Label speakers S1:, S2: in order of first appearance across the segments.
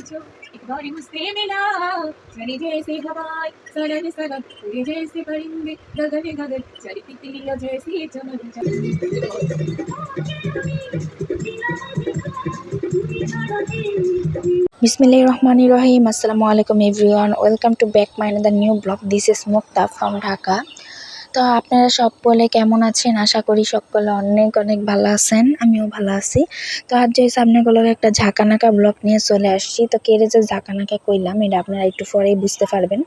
S1: जो एक बार मुझसे मिला चली जैसे हवाएं सरल सरल उड़े जैसे परिंदे गगन गगन चली तितलियां जैसी चमन
S2: Bismillahirrahmanirrahim. Assalamualaikum everyone. Welcome to back my another new blog. This is Mukta from Dhaka. তো আপনারা সকলে কেমন আছেন? আশা করি সকলে অনেক অনেক ভালো আছেন। আমিও ভালো আছি। তো আজ যে সামনেগুলোর একটা ঝাঁকানাকা ব্লগ নিয়ে চলে আসছি। তো কেড়ে যে ঝাঁকানাকা কইলাম এটা আপনারা একটু পরেই বুঝতে পারবেন।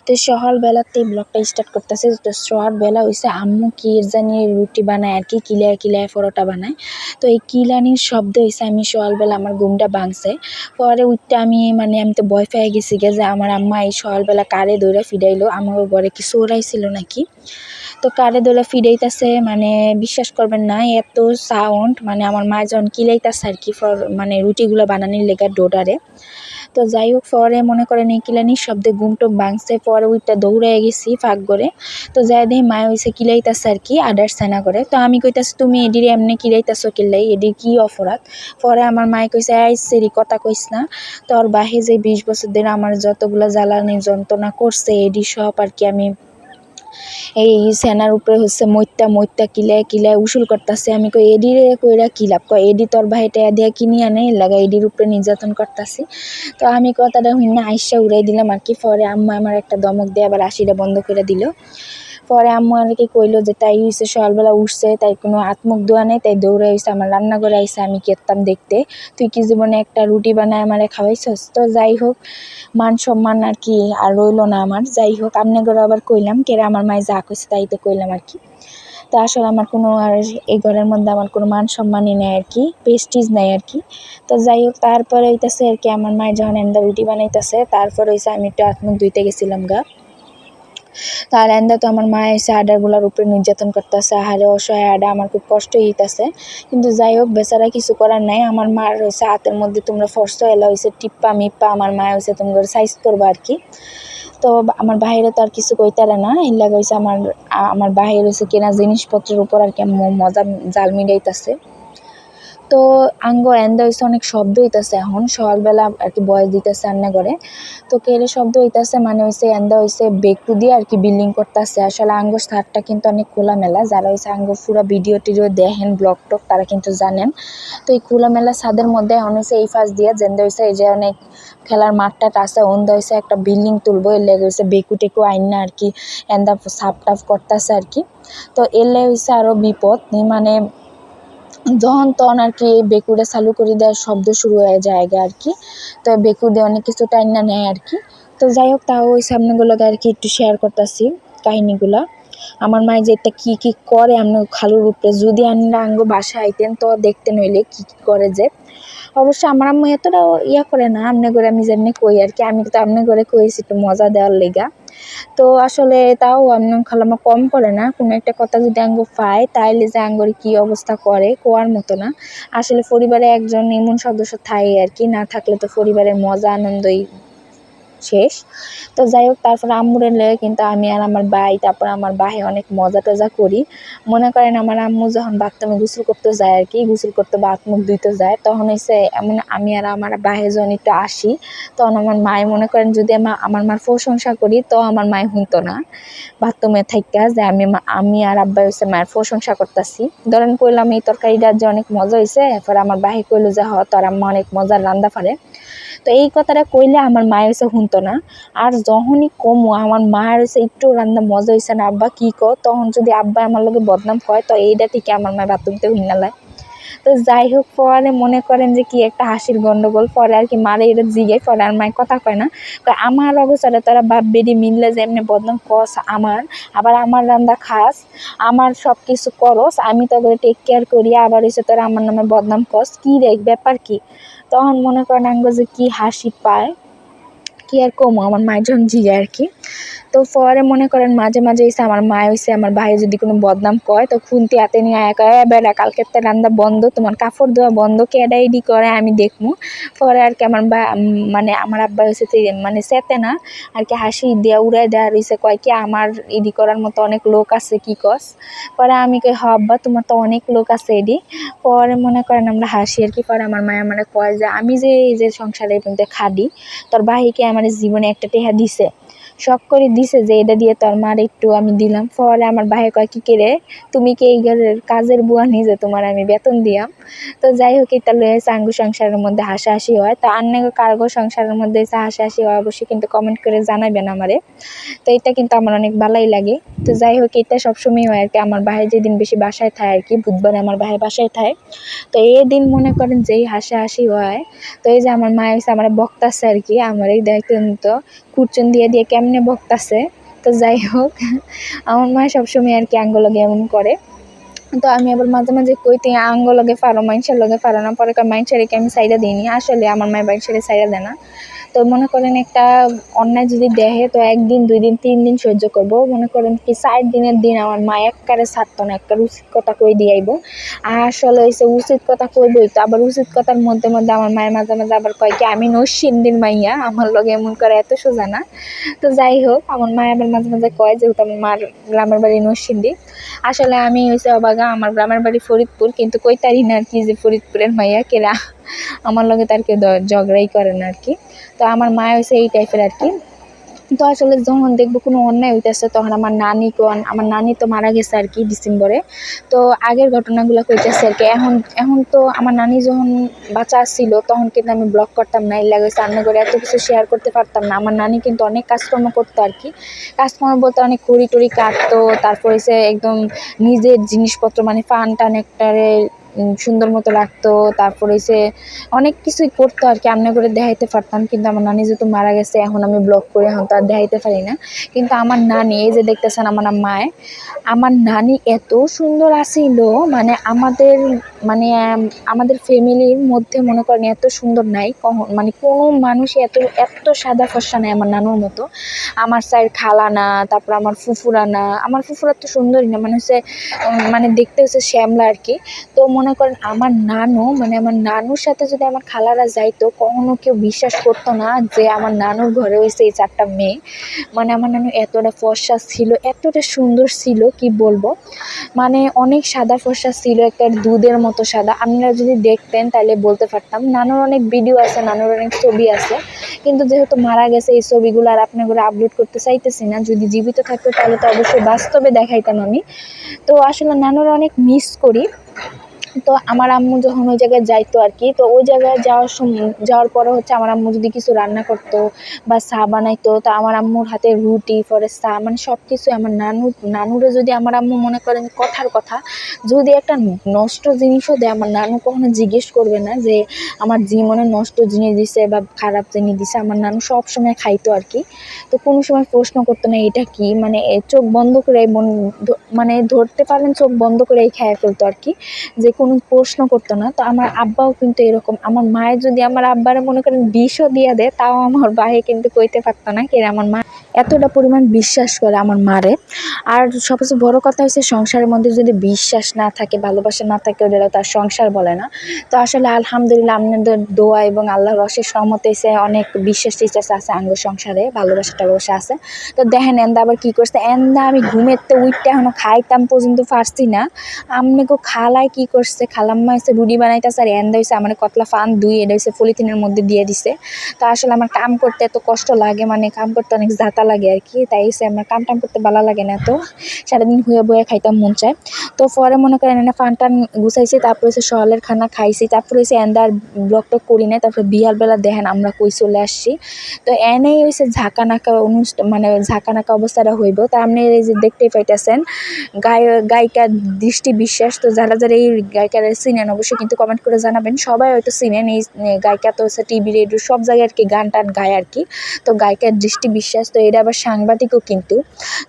S2: তো সকালবেলাতেই ব্লগটা স্টার্ট করতেছে। তো সকালবেলা হইছে আম্মু কি জানি রুটি বানায় আর কি কিলায় কিলায় পরোটা বানায়। তো এই কিলানির শব্দ হইছে আমি সকালবেলা আমার ঘুমটা ভাঙছে। পরে উঠতে আমি তো ভয় পেয়ে গেছি যে আমার আম্মা এই সকালবেলা কারে দৌড়া ফিরাইলো আমার ঘরে কি চোরাইছিল নাকি। তো কারে দৌড়া ফিরাইতেছে বিশ্বাস করবেন না এত সাউন্ড আমার মা যখন কিলাইতেছে আর কি রুটিগুলো বানানোর লেগে ডোডারে। তো যাই হোক পরে মনে করেন এই কিলানির শব্দে ঘুমটুম ভাঙছে পরে ওইটা দৌড়াই গেছি ফাঁক করে। তো যাই দেখি মা হইছে কিলাইতেছে আর কি আডার সেনা করে। তো আমি কইতাছি তুমি এডিরে এমনি কিলাইতেছো কিল্লাই এডির কি অপরাধ। পরে আমার মায়ে কইছে এই সেরি কথা কইস না তোর বাহে যে 20 বছর ধরে আমার যতগুলো জ্বালানি যন্ত্রণা করছে এডি সব আর কি আমি এই সেনার উপরে হচ্ছে মইত্যা কিলায় কিলায় উসুল করতেছে। আমি কই এডিরে কইরা কি লাভ কয় এডি তোর ভাইটা দিয়া কিনি আনে লাগা এডির উপরে নির্যাতন করতেছি। তো আমি কথাটা হইনা আইসা উড়াই দিলাম আর কি। পরে আম্মা আমার একটা ধমক দিয়ে আবার হাসিটা বন্ধ করে দিল। পরে আম্মু আমাকে কইলো যে তাই হইছে সকালবেলা উঠছে তাই কোনো হাত মুখ ধোয়া নেই তাই দৌড়ে হইছে আমার রান্নাঘরে আইসে আমি কেতাম দেখতে তুই কি জীবনে একটা রুটি বানায় আমারে খাওয়াইছস। তো যাই হোক মান সম্মান আর কি আর রইলো না আমার। যাই হোক আপনাদেরও আবার কইলাম কেরা আমার মায়ে যা কইছে তাই তো কইলাম আর কি। তো আসলে আমার কোনো আর এই ঘরের মধ্যে আমার কোনো মান সম্মানই নেই আর কি প্রেস্টিজ নাই আর কি। তো যাই হোক তারপরে হইতাছে আর কি আমার মায়ে যখন এন্দা রুটি বানাইতেছে তারপর হইছে আমি একটু হাত মুখ ধুইতে গেছিলাম গা। তার এন্দা তো আমার মা এসে আডারগুলার উপরে নির্যাতন করতেছে আহারে অসহায় আডা আমার খুব কষ্ট হইতাছে। কিন্তু যাই হোক বেচারা কিছু করার নাই আমার মার হয়েছে হাতের মধ্যে তোমরা ফর্স এলা হয়েছে টিপ্পা মিপ্পা আমার মা হয়েছে তোমার সাইজ করবো আর কি। তো আমার বাহিরে তো আর কিছু কইতারে না এর লাগে হয়েছে আমার বাহির হয়েছে কেনা জিনিসপত্রের উপর আর কি মজা জাল মিলাইতেছে। তো এন্দা হইছে অনেক শব্দ হইতাছে এখন সকালবেলা আর কি বয়স দিতেছে রান্না করে। তো কেড়ে শব্দ হইতাছে হইছে এন্দা হইছে বেকু দিয়ে আর কি বিল্ডিং করতেছে। আসলে ছাদটা কিন্তু অনেক খোলামেলা যারা হইছে পুরা ভিডিও টিডিও দেখেন ব্লগ টক তারা কিন্তু জানেন। তো এই খোলামেলা ছাদের মধ্যে এখন হইছে এই ফাঁস দিয়ে যেন্দা হইছে এই যে অনেক খেলার মাঠটা আছে ওন্দা হইছে একটা বিল্ডিং তুলবো এর লেগে হইছে বেকু টেকু আইনা আর কি এন্দা সাপ টাপ করতেছে আর কি। তো এর লেগে হইছে আরো বিপদ যখন তখন আর কি বেকুরে চালু করে দেওয়ার শব্দ শুরু হয়ে যায় আর কি। তো বেকু দিয়ে অনেক কিছু টাইনা নেয় আর কি। তো যাই হোক তাও ওই সামনেগুলোকে আর কি একটু শেয়ার করতেছি কাহিনীগুলা। আমার মায়ে যে এটা কি কি করে আপনার খালুর উপরে যদি আপনারা আঙ্গ বাসা আইতেন তো দেখতে নইলে কি কি করে যে। অবশ্য আমার আম্মু এতটা ইয়া করে না আমনে করে আমি যেমনি কই আর কি আমি তো আমনে করে কইছি একটু মজা দেওয়ার লেগা। তো আসলে তাও খালাম্মা কম করে না কোনো একটা কথা যদি আঙ্গ পায় তাইলে যে আঙ্গর কি অবস্থা করে কোয়ার মতো না। আসলে পরিবারে একজন এমন সদস্য থাকে আর কি না থাকলে তো পরিবারের মজা আনন্দই শেষ। তো যাই হোক তারপর আম্মুরে লয়ে কিন্তু আমি আর আমার ভাই তারপর আমার ভাই অনেক মজা টজা করি। মনে করেন আমার আম্মু যখন বাথরুমে গোসল করতে যায় আর কি গোসল করতে বা হাত মুখ ধুইতে যায় তখন হচ্ছে এমন আমি আর আমার ভাই যখন একটু আসি তখন আমার মায়ে মনে করেন যদি আমার মার প্রশংসা করি তো আমার মায়ে শুনতো না বাথরুমে থাইকা যে আমি আর আব্বাই হচ্ছে মায়ের প্রশংসা করতেছি। ধরেন কইলাম এই তরকারিটা যে অনেক মজা হয়েছে এরপর আমার ভাই কইলো যে তোর আম্মা অনেক মজার রান্না পারে। তো এই কথাটা কইলে আমার মায়ের হচ্ছে শুনতো না। আর যখনই কমু আমার মায়ের হচ্ছে একটু রান্না মজা হয়েছে না আব্বা কি কও তখন যদি আব্বা আমার লগে বদনাম কয় তো এইটা থেকে আমার মায়ের বাথরুমতে হিনালায়। তো যাই হোক পরে মনে করেন যে কি একটা হাসির গন্ডগোল পরে আর কি মারে এটা জিগে পরে আর মায়ের কথা কয় না আমার অবস্থাটা তোরা বাপ বেডি মিললে যে এমনি বদনাম কস আমার আবার আমার রান্না খাস আমার সব কিছু করস আমি তোদের টেক কেয়ার করি আবার হচ্ছে তোরা আমার নামে বদনাম কস কি রে ব্যাপার কি। তখন মনে করেন আঙ্গ যে কি হাসি পায় কি আর কমো আমার মায়ের যখন জিগে আর কি। তো পরে মনে করেন মাঝে মাঝে হইছে আমার মা হইছে আমার ভাই যদি কোনো বদনাম কয় তো খুন্তি হাতে নিয়ে একা বেড়া কালকে তো রান্না বন্ধ, তোমার কাপড় ধোয়া বন্ধ, কেডা ইডি করে আমি দেখবো। পরে আর কি আমার মানে আমার আব্বা হয়েছে মানে সেতে না আর কি, হাসি দিয়া উড়াই দেওয়া রয়েছে, কয় কি আমার ইডি করার মতো অনেক লোক আছে কি কস। পরে আমি কই হ আব্বা তোমার তো অনেক লোক আছে এডি। পরে মনে করেন আমরা হাসি আর কি। পরে আমার মায়া মানে কয় যে আমি যে এই যে সংসারের মধ্যে খাদি, তোর ভাইকে আমার জীবনে একটা টেহা দিছে, শখ করে দিছে যে এটা দিয়ে তোর মার একটু আমি দিলাম। ফলে আমার ভাই কয় কি রে তুমি কি এই ঘরের কাজের বুয়া নিজে তোমার আমি বেতন দিয়াম। তো যাই হোক এটা লয়ে আঙ্গু সংসারের মধ্যে হাসাহাসি হয়। তো অন্য কার্গো সংসারের মধ্যে হাসাহাসি হয় অবশ্যই কিন্তু কমেন্ট করে জানাবেন আমারে। তো এটা কিন্তু আমার অনেক ভালোই লাগে। তো যাই হোক এটা সবসময় হয় আর কি, আমার ভাই যেদিন বেশি বাসায় থাকে আর কি, বুধবারে আমার ভাই বাসায় থাকে। তো এই দিন মনে করেন যেই হাসাহাসি হয়। তো এই যে আমার মা হচ্ছে আমার বকতাছে আর কি, আমার এই দেখতেন তো কুরচুন দিয়ে দিয়ে কেমনে বকতাছে। তো যাই হোক আমার মা সবসময় আর কি আঙ্গলগে এমন করে। তো আমি আবার মাঝে মাঝে কই তুই আঙ্গ লগে পারো, মানুষের লগে পারো না। পরে মানুষের আমি সাইডা দিইনি, আসলে আমার মায়ের মানুষের সাইডা দেয় না। তো মনে করেন একটা অন্যায় যদি দেখে তো 1 দিন 2 দিন 3 দিন সহ্য করব, মনে করেন কি 4 দিনের দিন আমার মা একবারে ছাড়তো না, একটা উচিত কথা কই দিয়ে আইব। আর আসলে হইছে উচিত কথা কইবই তো, আবার উচিত কথার মধ্যে মধ্যে আমার মায়ের মাঝে মাঝে আবার কয় কি আমি নরসিংদীর মাইয়া, আমার লগে এমন করে এত সোজা না। তো যাই হোক আমার মা আবার মাঝে মাঝে কয় যেহেতু আমার মার গ্রামের বাড়ি নরসিংদী, আসলে আমি হইছে অবাগা, আমার গ্রামের বাড়ি ফরিদপুর, কিন্তু কইতারি না আর কি যে ফরিদপুরের মাইয়া কেরা আমার লগে তার কেউ ঝগড়াই করে না আর কি। তো আমার মা হইছে এই টাইপের আর কি। তো আসলে যখন দেখবো কোনো অন্যায় হইতেছে তখন আমার নানি তো মারা গেছে আর কি ডিসেম্বরে। তো আগের ঘটনাগুলো কইতেছে আর কি। এখন তো আমার নানি যখন বাচ্চা ছিল তখন কিন্তু আমি ব্লগ করতাম না, এর লাগে রান্না করে এত কিছু শেয়ার করতে পারতাম না। আমার নানি কিন্তু অনেক কাজকর্ম করতো আর কি, কাজকর্ম বলতে অনেক খড়ি টড়ি কাটতো, তারপর হচ্ছে একদম নিজের জিনিসপত্র মানে ফান টান একটারে সুন্দর মতো রাখতো, তারপর হচ্ছে অনেক কিছুই করতো আর কি, আমনে করে দেখাইতে পারতাম। কিন্তু আমার নানি যেহেতু মারা গেছে এখন আমি ব্লগ করে এখন তো আর দেখাইতে পারি না। কিন্তু আমার নানি এই যে দেখতেছেন আমার আম্মায়, আমার নানি এত সুন্দর আছিল, মানে আমাদের ফ্যামিলির মধ্যে মনে করেন এত সুন্দর নাই মানে কোনো মানুষই এত সাদা ফর্সা নাই আমার নানুর মতো। আমার স্যার খালা না, তারপর আমার ফুফুরা না, আমার ফুফুরা তো সুন্দরই না, মানে হচ্ছে মানে দেখতে হচ্ছে শ্যামলা আর কি। তো মনে করেন আমার নানুর সাথে যদি আমার খালারা যাইতো কখনো কেউ বিশ্বাস করতো না যে আমার নানুর ঘরে হয়েছে এই 4টা মেয়ে। মানে আমার নানু এতটা ফর্সা ছিল, এতটা সুন্দর ছিল কি বলবো, মানে অনেক সাদা ফর্সা ছিল, একটা দুধের মতো সাদা। আপনারা যদি দেখতেন তাহলে বলতে পারতাম। নানুর অনেক ভিডিও আছে, নানুর অনেক ছবি আছে, কিন্তু যেহেতু মারা গেছে এই ছবিগুলো আর আপনাদের আপলোড করতে চাইতেছি না। যদি জীবিত থাকতো তাহলে তো অবশ্যই বাস্তবে দেখাইতাম আমি। তো আসলে নানুর অনেক মিস করি। তো আমার আম্মু যখন ওই জায়গায় যাইতো আর কি, তো ওই জায়গায় যাওয়ার পরে হচ্ছে আমার আম্মু যদি কিছু রান্না করতো বা চা বানাইতো, তো আমার আম্মুর হাতে রুটি পরে চা মানে সব কিছু আমার নানুরে যদি আমার আম্মু মনে করেন কথার কথা যদি একটা নষ্ট জিনিসও দেয়, আমার নানু কখনো জিজ্ঞেস করবে না যে আমার জীবনে নষ্ট জিনিস দিছে বা খারাপ জিনিস দিছে, আমার নানু সব সময় খাইতো আর কি। তো কোনো সময় প্রশ্ন করতো না এটা কি, মানে চোখ বন্ধ করে মানে ধরতে পারেন চোখ বন্ধ করেই খেয়ে ফেলতো আর কি, যে কোনো প্রশ্ন করতো না। তো আমার আব্বাও কিন্তু এরকম, আমার মায়ের যদি আমার আব্বারে মনে করেন বিষও দিয়ে দেয় তাও আমার ভাই কিন্তু কইতে পারতো না কে আমার মা এতটা পরিমাণ বিশ্বাস করে আমার মারে। আর সবচেয়ে বড় কথা হচ্ছে সংসারের মধ্যে যদি বিশ্বাস না থাকে, ভালোবাসা না থাকে, ওটা তার সংসার বলে না। তো আসলে আলহামদুলিল্লাহ আপনাদের দোয়া এবং আল্লাহর অশেষ রহমতে এসে অনেক বিশ্বাস টিশ্বাস আছে আঙ্গ সংসারে, ভালোবাসা টালোবাসা আছে। তো দেখেন এন্দা আবার কি করছে, এন্দা আমি ঘুমেতে উঠতে এখনো খাইতাম পর্যন্ত পারছি না। আমনেগো খালায় কি করছে, খালাম্মা হচ্ছে রুটি বানাইতেছে আর এন্দা হচ্ছে আমার কতলা ফান দুই এটা হচ্ছে পলিথিনের মধ্যে দিয়ে দিছে। তো আসলে আমার কাম করতে এত কষ্ট লাগে, মানে কাম করতে অনেক ঝাঁটা লাগে আর কি, তাই হচ্ছে আমার কাম টাম করতে ভালো লাগে না, তো সারাদিন হুয়ে বয়ে খাইতাম মন চায়। তো পরে মনে করেন এনে ফান টান গুছাইছি, তারপরে হচ্ছে সকালের খানা খাইছি, তারপরে হচ্ছে এন্দার ব্লগ টক করি নাই। তারপরে বিয়ালবেলা দেখেন আমরা কই চলে আসছি। তো এনেই হচ্ছে ঝাঁকানাকা অনুষ্ঠান, মানে ঝাঁকানাকা অবস্থাটা হইব। তা আপনি এই যে দেখতেই পাইতেছেন গায়িকা দৃষ্টি বিশ্বাস। তো যারা এই গায়িকারা চিনেন অবশ্যই কিন্তু কমেন্ট করে জানাবেন, সবাই হয়তো চিনেন এই গায়িকা। তো হচ্ছে টিভি রেডিও সব জায়গায় আর কি গান টান গায় আর কি। তো গায়িকার দৃষ্টি বিশ্বাস, তো এরা এটা আবার সাংবাদিকও কিন্তু।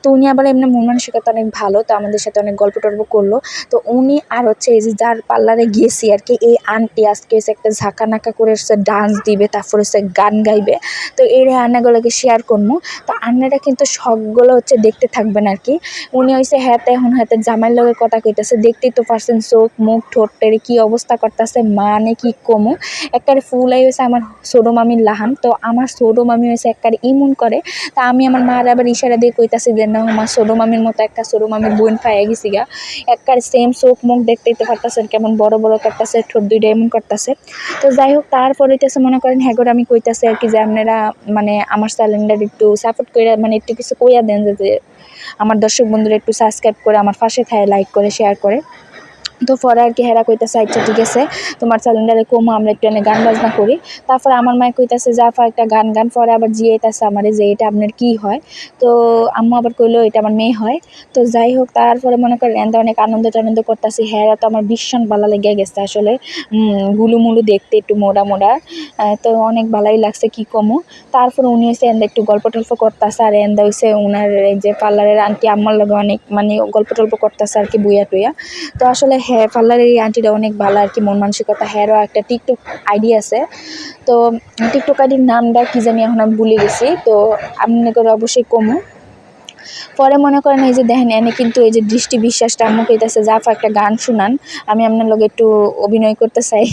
S2: তো উনি আবার এমনি মন মানসিকতা অনেক ভালো, তো আমাদের সাথে অনেক গল্প টল্প করলো। তো উনি আর হচ্ছে এই যে যার পার্লারে গিয়েছি আর কি, এই আন্টি আজকে হচ্ছে একটা ঝাঁকা নাকা করে হচ্ছে ডান্স দিবে, তারপর হচ্ছে গান গাইবে। তো এই রান্নাগুলোকে শেয়ার করবো। তো আন্নারা কিন্তু সবগুলো হচ্ছে দেখতে থাকবেন আর কি। উনি হয়েছে হ্যাতে এখন হাতে জামাইয়ের লগে কথা কইতেছে, দেখতেই তো পারছেন চোখ মুখ ঠোঁটের কি অবস্থা করতেছে, মানে কি কমু। একবারে ফুলাই হয়েছে আমার ছোটো মামির লাহান। তো আমার ছোটো মামি হয়েছে একবারে ইমন করে। তা আমি আমার মার আবার ইশারা দিয়ে কইতাছি যে না আমার ছোটো মামির মতো একটা ছোটো মামির বোন পাইয়া গেছি গা। একবারে সেম চোখ মুখ দেখতেই তো পারতেছেন কেমন বড় বড় করতেছে, ঠোঁট দুইটা এমন করতেছে। তো যাই হোক, তারপর হইতেছে মনে করেন হ্যাঁ আমি কইতাছি আর কি যে আপনারা মানে আমার চ্যানেলটা একটু সাপোর্ট করে মানে একটু কিছু কইয়া দেন, যে আমার দর্শক বন্ধুরা একটু সাবস্ক্রাইব করে আমার পাশে থাকে, লাইক করে শেয়ার করে। তো পরে আর কি হেরা কইতাছে আচ্ছা ঠিক আছে তোমার চ্যানেলটারে কমো, আমরা একটু এনে গান বাজনা করি। তারপরে আমার মায়ে কইতাছে জাফা একটা গান গান। পরে আবার জিয়াইতাছে আমারে যে এটা আপনার কি হয়। তো আম্মু আবার কইলো এটা আমার মেয়ে হয়। তো যাই হোক, তারপরে মনে করেন এনদা অনেক আনন্দ টানন্দ করতেছি। হেরা তো আমার ভীষণ ভালো লেগে গেছে আসলে। গুলুমুলু দেখতে একটু মোড়া মোড়া, তো অনেক ভালোই লাগছে কি কমো। তারপর উনি হচ্ছে এনদা একটু গল্প টল্প করতেছে, আর এনদা হচ্ছে ওনার এই যে পার্লারের আন্টি আম্মার লগে অনেক মানে গল্প টল্প করতেছে আর কি, বুইয়া টুইয়া। তো আসলে হ্যাঁ পার্লারের এই আন্টিটা অনেক ভালো আর কি, মন মানসিকতা। হ্যারও একটা টিকটক আইডি আছে। তো টিকটক আইডির নামটা কি জানি এখন আমি ভুলে গেছি। তো আপনাদের অবশ্যই কমু। পরে মনে করেন এই যে দেখেন এনে কিন্তু এই যে দৃষ্টি বিশ্বাসটা আম্মু কইতাছে জাফা একটা গান শুনান, আমি আপনার লগে একটু অভিনয় করতে চাই।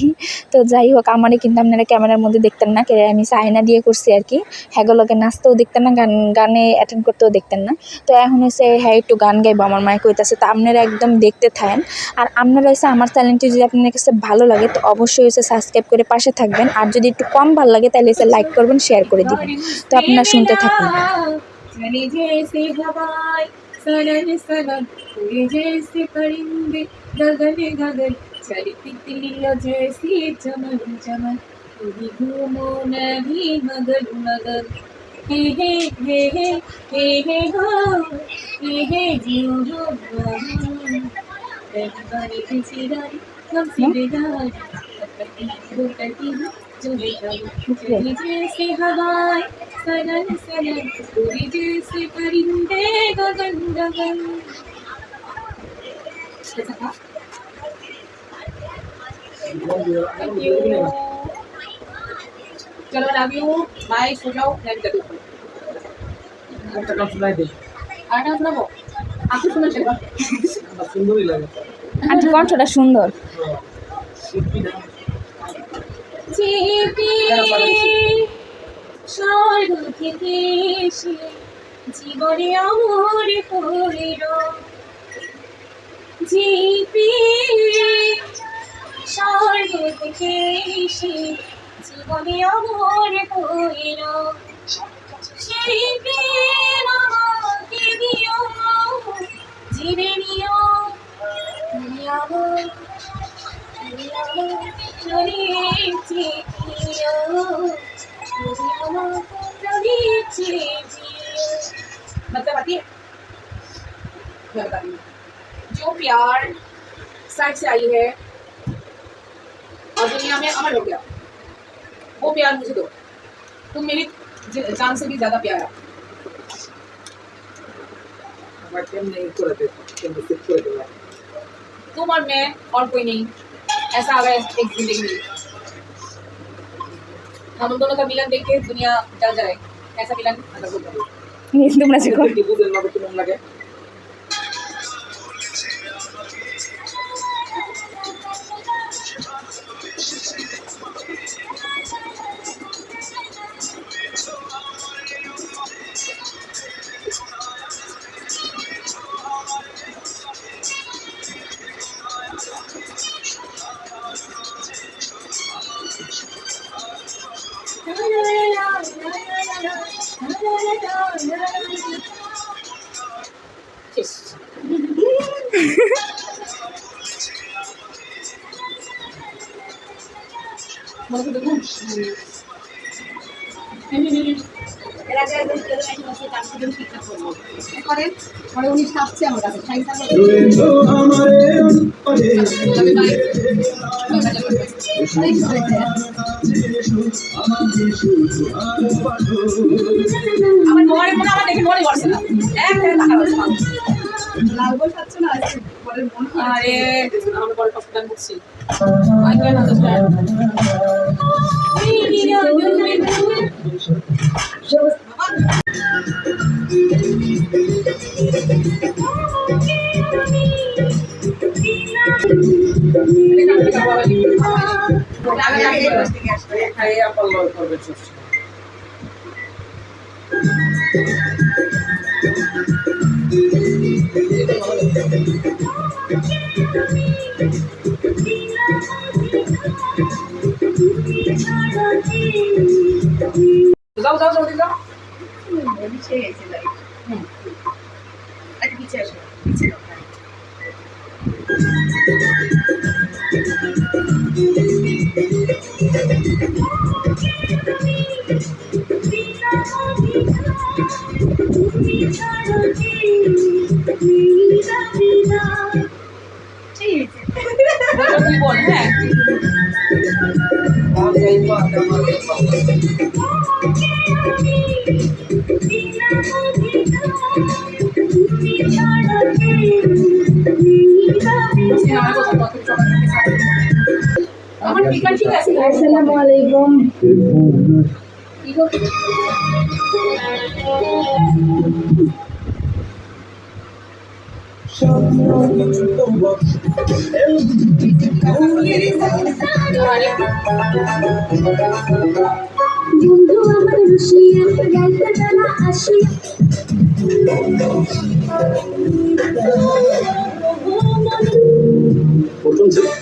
S2: তো যাই হোক, আমারই কিন্তু আপনারা ক্যামেরার মধ্যে দেখতেন না, আমি চাইনা দিয়ে করছি আর কি। হ্যাগুলোকে নাচতেও দেখতেন না, গানে অ্যাটেন্ড করতেও দেখতেন না। তো এখন হচ্ছে হ্যাঁ একটু গান গাইবো আমার মায়ে কইতাছে। তো আপনারা একদম দেখতে থাকেন। আর আপনারা হচ্ছে আমার চ্যানেলটি যদি আপনার কাছে ভালো লাগে তো অবশ্যই হচ্ছে সাবস্ক্রাইব করে পাশে থাকবেন। আর যদি একটু কম ভালো লাগে তাহলে হচ্ছে লাইক করবেন, শেয়ার করে দিবেন। তো আপনারা শুনতে থাকুন।
S1: चले जैसे हवाएं सरल सरल उड़े जैसे परिंदे गगन गगन चली तितलियां जैसी चमन चमन कभी घूमो नदी मगन मगन हे हे हे हे हे हे हो हे जियो हो बड़ी चिरारी हमसे बेगारी अपनी घुटती जो चली जैसे हवाएं सरल सरल उड़े जैसे परिंदे गगन गगन। Thank you. चलो लव यू बाय, सो जाओ, मैं कर दूँ।
S3: একটা গান শোনাই দেই,
S1: আর না শোনাবো, আপনি শোনা চলবে।
S3: আমার সুন্দরই লাগে।
S2: আন্টি কণ্ঠটা সুন্দর।
S3: শিল্পী না
S1: জিপি স্বর্গ থেকে এসে জীবনে অমর হইল, জিপি স্বর্গ থেকে এসে জীবনে অমর হইল, সেই প্রেম আমাকে দিও জীবে নিও তুমি আমার তুমি আমার প্রাণের চিঠিও তুমি আমার প্রাণের চিঠিও। मतलब आती है, मैं बता रही हूँ। जो प्यार साइड से आई है और दुनिया में अमर हो गया, वो प्यार मुझे दो। तुम मेरी जान से भी ज्यादा प्यारा।
S3: আমার কেমনে করে দে, কেমনে সেট করে দেব।
S1: तुम और मैं और कोई नहीं, ऐसा अगर एक जिंदगी मिली, हम दोनों का मिलन देख के दुनिया जल जाए, ऐसा मिलन
S3: এটা বলতে হবে।
S2: তোমরা শিখো।
S3: কি বুঝেন না কেমন লাগে?
S1: এর আগে একজন ছেলে আছে তার সাথে ঠিকঠাক করবো করেন পরে উনি ছাপছে আমার কাছে সাইন্স আমি আমার মনে মনে আমার দেখে মনে করছে না এক টাকা হচ্ছে না লাল বল খাচ্ছ না পরের মন আরে আমরা বল পছন্দ করছি আই ক্যান আন্ডারস্ট্যান্ড যাও যাও যাও যাও পিছিয়ে গেছে লাইট একটা পিছিয়ে আসো পিছিয়ে তুই বল হ্যাঁ আমার বিকাল ঠিক আছে আসসালামু আলাইকুম
S4: বন্ধু আমার রুশিয়া গেলতে জানা আসি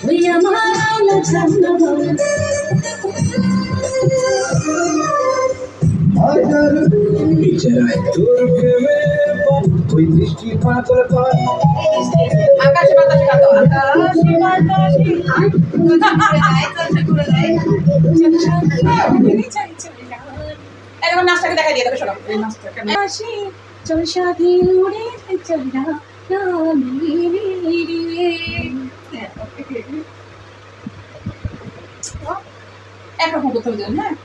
S4: ওই আমার আলো জানা বল
S1: আকাশে বাতাসে গাতো আকাশে বাতাসে এরকম নাচটাকে দেখা দিয়ে দেবে শোনো নাচটাকে চল সাথী উড়ে চল না একরকম করতে হবে হ্যাঁ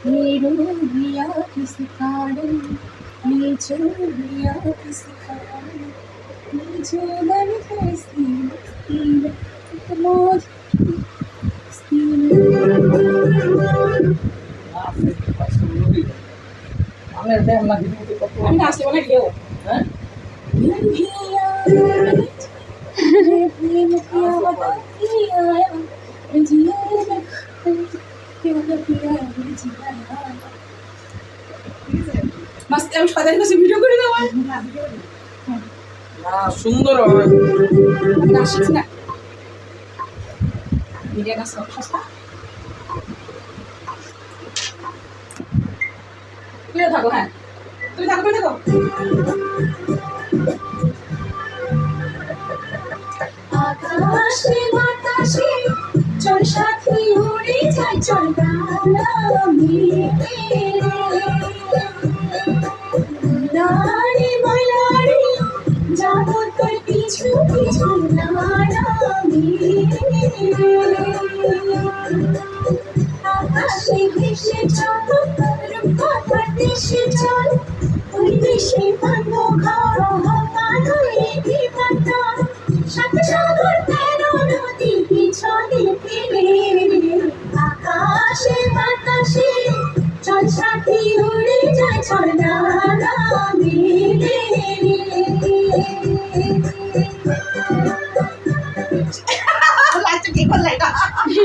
S1: मेरू दिया किस कारण नीचे दिया किस कारण नीचे मन कैसी मौज আমি নাচতে বলে কেউ হ্যাঁ আমি সদাই কাছে ভিডিও করে দেবো
S3: সুন্দর
S1: নাচ শিখছি না ভিডিও নাচ সস্তা তুইও থাকো হ্যাঁ তুমি থাকো তুমি থাকো
S4: আকাশে বাতাসে চল সাথী উড়ে যাই চল নাড়ি বলারি যাবো তোর পিছু পিছু আকাশে ভেসে চল রূপকথার দেশে চল ওই দেশে বাঁধো ঘর হকার হয়ে বিপাতা সাত সাগর তেরো নদী পিছনে ফেলে আকাশে বাতাসে চল সাথী উড়ে যায় চল না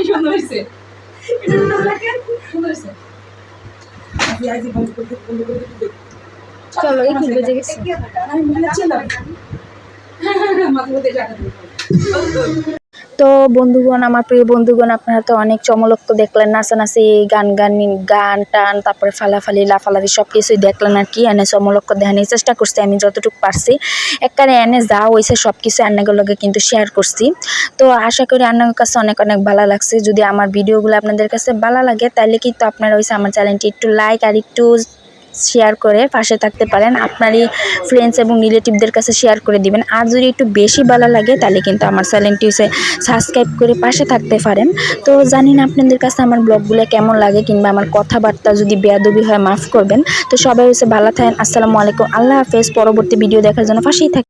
S1: সুন্দর হয়েছে সুন্দর হয়েছে
S2: চলো এই কি বেজে গেছে
S1: আমি মনে ছিল মাঝে মধ্যে
S2: তো বন্ধুগণ, আমার প্রিয় বন্ধুগণ, আপনারা তো অনেক চমলক্ষ দেখলেন, নাচানাচি, গান টান, তারপরে ফালাফালি লাফালাফি সব কিছুই দেখলেন আর কি। এনে চমলক্ষ দেখানোর চেষ্টা করছি আমি যতটুকু পারছি। একবারে এনে যা হয়েছে সব কিছু আন্নাগুলোর লগে কিন্তু শেয়ার করছি। তো আশা করি আন্নার কাছে অনেক অনেক ভালো লাগছে। যদি আমার ভিডিওগুলো আপনাদের কাছে ভালো লাগে তাহলে কিন্তু আপনারা হয়েছে আমার চ্যানেলটি একটু লাইক আর একটু শেয়ার করে পাশে থাকতে পারেন। আপনারই ফ্রেন্ডস এবং রিলেটিভদের কাছে শেয়ার করে দিবেন। আর যদি একটু বেশি ভালো লাগে তাহলে কিন্তু আমার চ্যানেলটি হচ্ছে সাবস্ক্রাইব করে পাশে থাকতে পারেন। তো জানি না আপনাদের কাছে আমার ব্লগগুলো কেমন লাগে, কিংবা আমার কথাবার্তা যদি বেয়াদবি হয় মাফ করবেন। তো সবাই হচ্ছে ভালো থাকেন। আসসালামু আলাইকুম, আল্লাহ হাফেজ। পরবর্তী ভিডিও দেখার জন্য পাশেই থাকেন।